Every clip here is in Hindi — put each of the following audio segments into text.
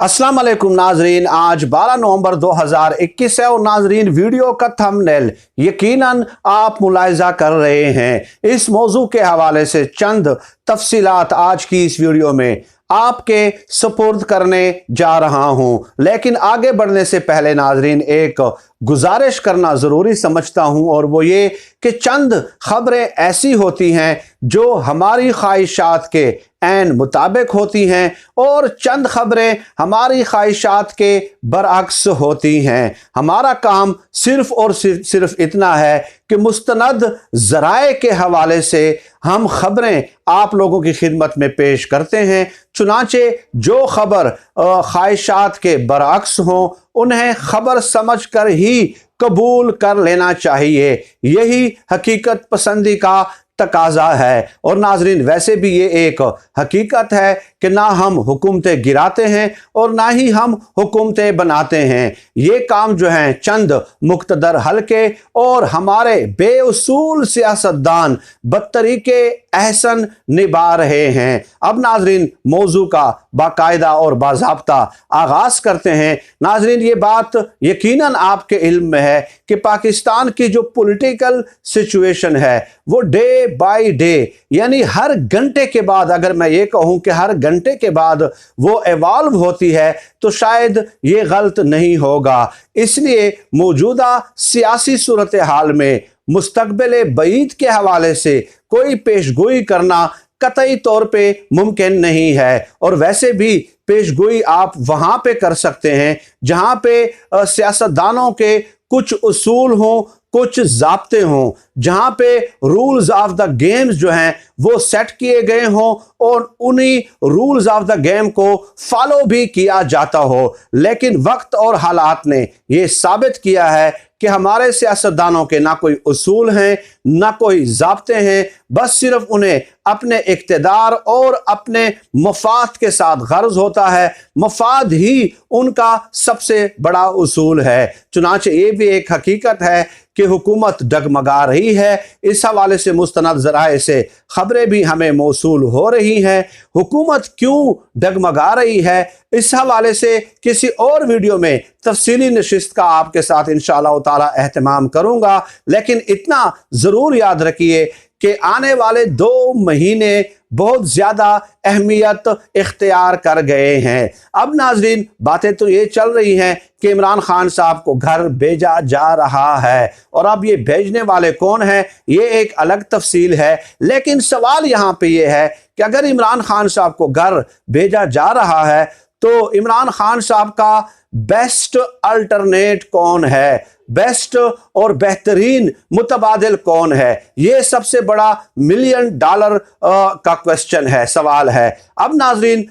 अस्सलाम वालेकुम नाजरीन, आज 12 नवंबर 2021 है और नाजरीन वीडियो का थंबनेल यकीनन आप मुलाहिजा कर रहे हैं। इस मौजू के हवाले से चंद तफसीलात आज की इस वीडियो में आपके सुपुर्द करने जा रहा हूं, लेकिन आगे बढ़ने से पहले नाजरीन एक गुजारिश करना ज़रूरी समझता हूं और वो ये कि चंद खबरें ऐसी होती हैं जो हमारी ख्वाहिशात के ऐन मुताबिक होती हैं और चंद खबरें हमारी ख्वाहिशात के बरअक्स होती हैं। हमारा काम सिर्फ और सिर्फ इतना है कि मुस्तनद ज़राए के हवाले से हम खबरें आप लोगों की खिदमत में पेश करते हैं। चुनाचे जो खबर ख्वाहिशात के बरअक्स हों उन्हें खबर समझकर ही कबूल कर लेना चाहिए। यही हकीकत पसंदी का तकाजा है। और नाजरीन वैसे भी ये एक हकीकत है कि ना हम हुकूमतें गिराते हैं और ना ही हम हुकूमतें बनाते हैं। ये काम जो हैं चंद मुख्तदर हल्के और हमारे बेउसूल सियासतदान बतरीके एहसन निभा रहे हैं। अब नाजरीन मौजू का बाकायदा और बाज़ाब्ता आगाज करते हैं। नाजरीन ये बात यकीनन आपके इल्म में है कि पाकिस्तान की जो पॉलिटिकल सिचुएशन है वो डे बाय डे यानी हर घंटे के बाद, अगर मैं ये कहूं कि हर घंटे के बाद वो एवॉल्व होती है तो शायद ये गलत नहीं होगा। इसलिए मौजूदा सियासी सूरत हाल में मुस्तकबिल बईद के हवाले से कोई पेशगोई करना कतई तौर पे मुमकिन नहीं है। और वैसे भी पेशगोई आप वहां पे कर सकते हैं जहां पे सियासतदानों के कुछ उसूल हों, कुछ ज़ाब्ते हों, जहां पे रूल्स ऑफ द गेम्स जो हैं वो सेट किए गए हों और उन्हीं रूल्स ऑफ द गेम को फॉलो भी किया जाता हो। लेकिन वक्त और हालात ने ये साबित किया है कि हमारे सियासतदानों के ना कोई उसूल हैं ना कोई ज़ाब्ते हैं, बस सिर्फ उन्हें अपने इक़्तिदार और अपने मफाद के साथ गर्ज होता है। मफाद ही उनका सबसे बड़ा उसूल है। चुनांचे ये भी एक हकीकत है कि हुकूमत डगमगा रही है। इस हवाले से मुस्तनद ज़राए से खबरें भी हमें मौसूल हो रही हैं। हुकूमत क्यों डगमगा रही है इस हवाले से किसी और वीडियो में तफसीली नशिस्त का आपके साथ इंशाअल्लाह ताला एहतमाम करूंगा। लेकिन इतना ज़रूर याद रखिए कि आने वाले 2 महीने बहुत ज़्यादा अहमियत इख्तियार कर गए हैं। अब नाजरीन बातें तो ये चल रही हैं कि इमरान खान साहब को घर भेजा जा रहा है और अब ये भेजने वाले कौन हैं ये एक अलग तफसील है। लेकिन सवाल यहाँ पे ये है कि अगर इमरान खान साहब को घर भेजा जा रहा है तो इमरान खान साहब का बेस्ट अल्टरनेट कौन है, बेस्ट और बेहतरीन मुतबादिल कौन है, ये सबसे बड़ा $1 मिलियन का क्वेश्चन है, सवाल है। अब नाजरीन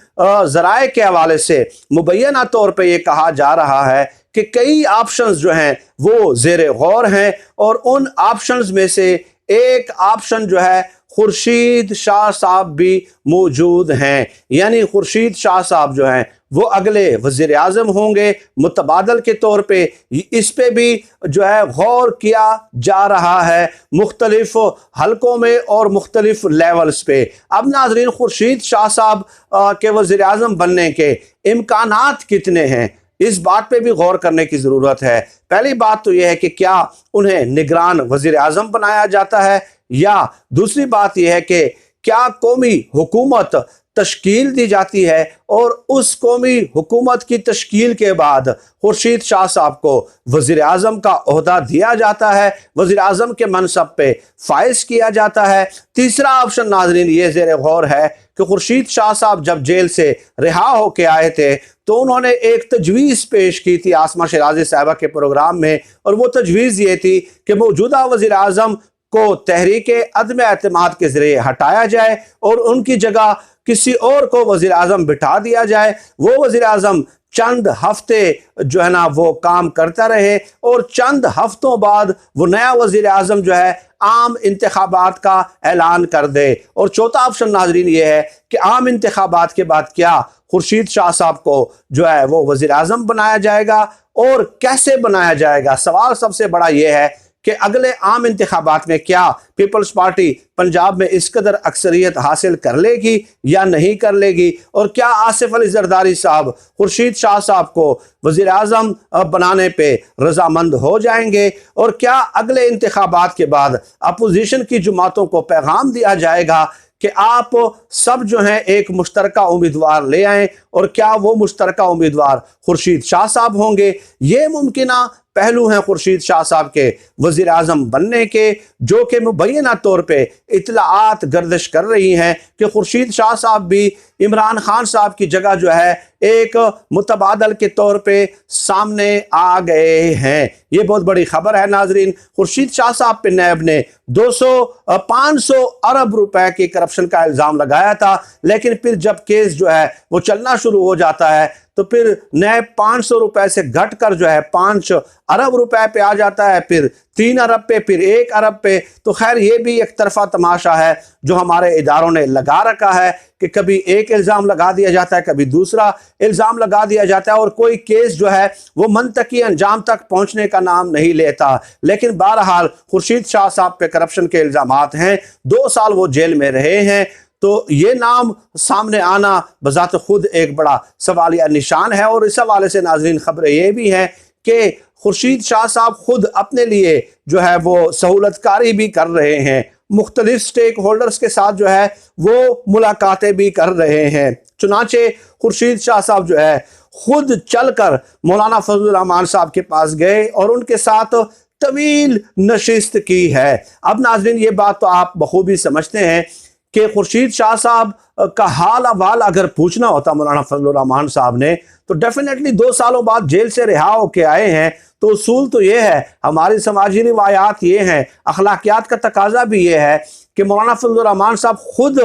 ज़राए के हवाले से मुबैना तौर पे ये कहा जा रहा है कि कई ऑप्शंस जो हैं वो ज़ेरे गौर हैं और उन ऑप्शंस में से एक ऑप्शन जो है खुर्शीद शाह साहब भी मौजूद हैं। यानी खुर्शीद शाह साहब जो हैं वो अगले वज़ीर आज़म होंगे मुतबादल के तौर पे। इस पे भी जो है गौर किया जा रहा है मुख्तलिफ हलकों में और मुख्तलिफ लेवल्स पे। अब नाजरीन खुर्शीद शाह साहब के वज़ीर आज़म बनने के इम्कानात कितने हैं इस बात पे भी गौर करने की ज़रूरत है। पहली बात तो यह है कि क्या उन्हें निगरान वज़ीर आज़म बनाया जाता है, या दूसरी बात यह है कि क्या कौमी हुकूमत तश्कील दी जाती है और उस कौमी हुकूमत की तश्कील के बाद खुर्शीद शाह साहब को वज़ीर आज़म का ओहदा दिया जाता है, वज़ीर आज़म के मनसब पे फाइज किया जाता है। तीसरा ऑप्शन नाजरीन ये ज़ेरे गौर है कि खुर्शीद शाह साहब जब जेल से रिहा होके आए थे तो उन्होंने एक तजवीज़ पेश की थी आसमा शराजी साहबा के प्रोग्राम में, और वो तजवीज़ ये थी कि मौजूदा वज़ीर आज़म को तहरीके अदम एतमाद के ज़रिए हटाया जाए और उनकी जगह किसी और को वज़ीर आज़म बिठा दिया जाए। वो वज़ीर आज़म चंद हफ्ते जो है ना वो काम करता रहे और चंद हफ्तों बाद वो नया वज़ीर आज़म जो है आम इंतखाबात का ऐलान कर दे। और चौथा ऑप्शन नाजरीन ये है कि आम इंतखाबात के बाद क्या खुर्शीद शाह साहब को जो है वो वज़ीर आज़म बनाया जाएगा और कैसे बनाया जाएगा। सवाल सबसे बड़ा ये है कि अगले आम इंतखाबात में क्या पीपल्स पार्टी पंजाब में इस कदर अक्सरियत हासिल कर लेगी या नहीं कर लेगी, और क्या आसिफ अली जरदारी साहब खुर्शीद शाह साहब को वज़ीर आज़म बनाने पे रजामंद हो जाएंगे, और क्या अगले इंतखाबात के बाद अपोजिशन की जमातों को पैगाम दिया जाएगा कि आप सब जो हैं एक मुश्तरका उम्मीदवार ले आएं, और क्या वो मुश्तरका उम्मीदवार खुर्शीद शाह साहब होंगे। ये मुमकिना पहलू हैं खुर्शीद शाह साहब के वज़ीर आज़म बनने के, जो कि मुबैना तौर पे इतलाआत गर्दिश कर रही हैं कि खुर्शीद शाह साहब भी इमरान खान साहब की जगह जो है एक मुतबादल के तौर पे सामने आ गए हैं। ये बहुत बड़ी खबर है नाजरीन। खुर्शीद शाह साहब पे नैब ने 500 अरब रुपए के करप्शन का इल्ज़ाम लगाया था, लेकिन फिर जब केस जो है वो चलना शुरू हो जाता है तो फिर नैब 500 रुपए से घटकर जो है 5 अरब रुपए पे आ जाता है, फिर 3 अरब पे, फिर 1 अरब पे। तो खैर ये भी एक तरफा तमाशा है जो हमारे इदारों ने लगा रखा है कि कभी एक इल्ज़ाम लगा दिया जाता है, कभी दूसरा इल्ज़ाम लगा दिया जाता है, और कोई केस जो है वो मंतकी अंजाम तक पहुंचने का नाम नहीं लेता। लेकिन बहरहाल खुर्शीद शाह साहब पे करप्शन के इल्ज़ामात हैं, 2 साल वो जेल में रहे हैं, तो ये नाम सामने आना बजात खुद एक बड़ा सवालिया निशान है। और इस हवाले से नाजरीन खबरें ये भी हैं कि खुर्शीद शाह साहब खुद अपने लिए जो है वो सहूलतकारी भी कर रहे हैं, मुख्तलिफ स्टेक होल्डर्स के साथ जो है वो मुलाकातें भी कर रहे हैं। चुनाचे खुर्शीद शाह साहब जो है खुद चलकर मौलाना फजलुर रहमान साहब के पास गए और उनके साथ तवील नशिस्त की है। अब नाजरीन ये बात तो आप बखूबी समझते हैं कि खुर्शीद शाह साहब का हाल अहवाल अगर पूछना होता मौलाना फजलुर रहमान साहब ने, तो डेफिनेटली 2 सालों बाद जेल से रिहा होके आए हैं, तो उसूल तो ये है, हमारी समाजी रिवायात ये हैं, अखलाकियात का तकाजा भी ये है कि मौलाना फजलुर रहमान साहब खुद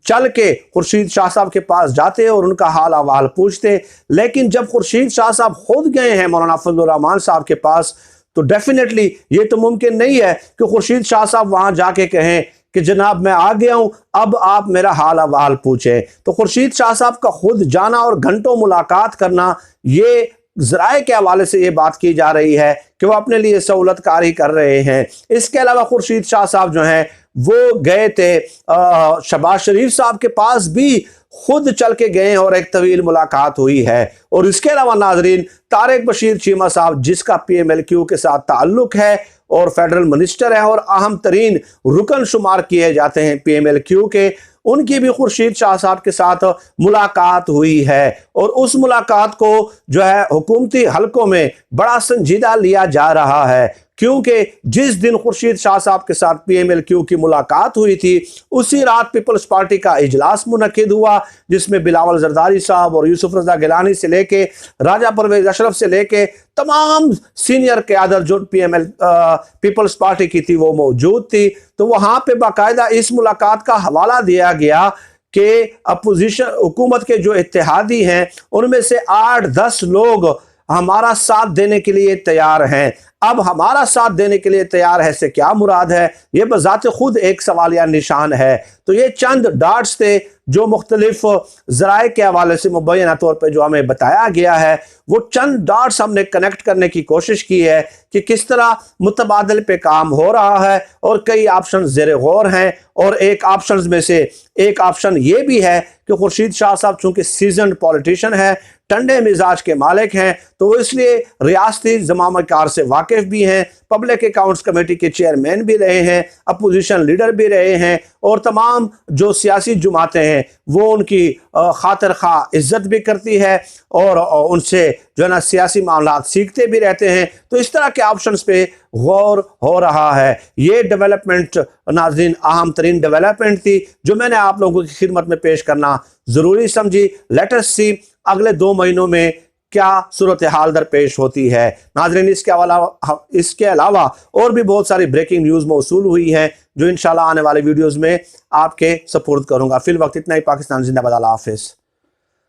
चल के खुर्शीद शाह साहब के पास जाते और उनका हाल अहवाल पूछते। लेकिन जब खुर्शीद शाह साहब खुद गए हैं मौलाना फजलुर रहमान साहब के पास, तो डेफिनेटली ये तो मुमकिन नहीं है कि खुर्शीद शाह साहब वहां जाके कहें कि जनाब मैं आ गया हूं, अब आप मेरा हाल अहवाल पूछें। तो खुर्शीद शाह साहब का खुद जाना और घंटों मुलाकात करना, ये ज़राए के हवाले से ये बात की जा रही है कि वो अपने लिए सहूलतकारी कर रहे हैं। इसके अलावा खुर्शीद शाह साहब जो हैं वो गए थे शहबाज शरीफ साहब के पास भी खुद चल के गए और एक तवील मुलाकात हुई है। और इसके अलावा नाजरीन तारिक बशीर चीमा साहब, जिसका PMLQ के साथ ताल्लुक है और फेडरल मिनिस्टर है और अहम तरीन रुकन शुमार किए जाते हैं PMLQ के, उनकी भी खुर्शीद शाह साहब के साथ मुलाकात हुई है। और उस मुलाकात को जो है हुकूमती हलकों में बड़ा संजीदा लिया जा रहा है, क्योंकि जिस दिन खुर्शीद शाह साहब के साथ PMLQ की मुलाकात हुई थी, उसी रात पीपल्स पार्टी का इजलास मुनक्किद हुआ, जिसमें बिलावल जरदारी साहब और यूसुफ रजा गिलानी से लेके राजा परवेज अशरफ से लेके तमाम सीनियर क़यादत जो पीपल्स पार्टी की थी वो मौजूद थी। तो वहाँ पे बाकायदा इस मुलाकात का हवाला दिया गया कि अपोजिशन हुकूमत के जो इत्तेहादी हैं उनमें से 8-10 लोग हमारा साथ देने के लिए तैयार हैं। अब हमारा साथ देने के लिए तैयार है से क्या मुराद है, ये बजाते खुद एक सवालिया निशान है। तो ये चंद डाट्स थे जो मुख्तलिफ ज़राए के हवाले से मुबैना तौर पर जो हमें बताया गया है, वो चंद डाट्स हमने कनेक्ट करने की कोशिश की है कि किस तरह मुतबादल पे काम हो रहा है और कई ऑप्शन ज़ेर गौर हैं। और एक ऑप्शन में से एक ऑप्शन ये भी है कि खुर्शीद शाह साहब चूँकि सीजन्ड पॉलिटिशियन है, ठंडे मिजाज के मालिक हैं, तो वो इसलिए रियासती ज़माम कार से वाकिफ़ भी हैं, पब्लिक अकाउंट्स कमेटी के चेयरमैन भी रहे हैं, अपोजिशन लीडर भी रहे हैं, और तमाम जो सियासी जमातें हैं वो उनकी खातिर खा इज्जत भी करती है और उनसे जो है ना सियासी मामलात सीखते भी रहते हैं। तो इस तरह के ऑप्शंस पे गौर हो रहा है। ये डेवलपमेंट नाज़रीन अहम तरीन डेवलपमेंट थी जो मैंने आप लोगों की खिदमत में पेश करना ज़रूरी समझी। लेट अस सी अगले 2 महीनों में क्या सूरत हाल दरपेश होती है। नाज़रीन इसके अलावा और भी बहुत सारी ब्रेकिंग न्यूज़ मौसूल हुई हैं जो इंशाल्लाह आने वाले वीडियोज़ में आपके सपोर्ट करूँगा। फिल वक्त इतना ही। पाकिस्तान जिंदाबाद। अल्लाह हाफ़िज़।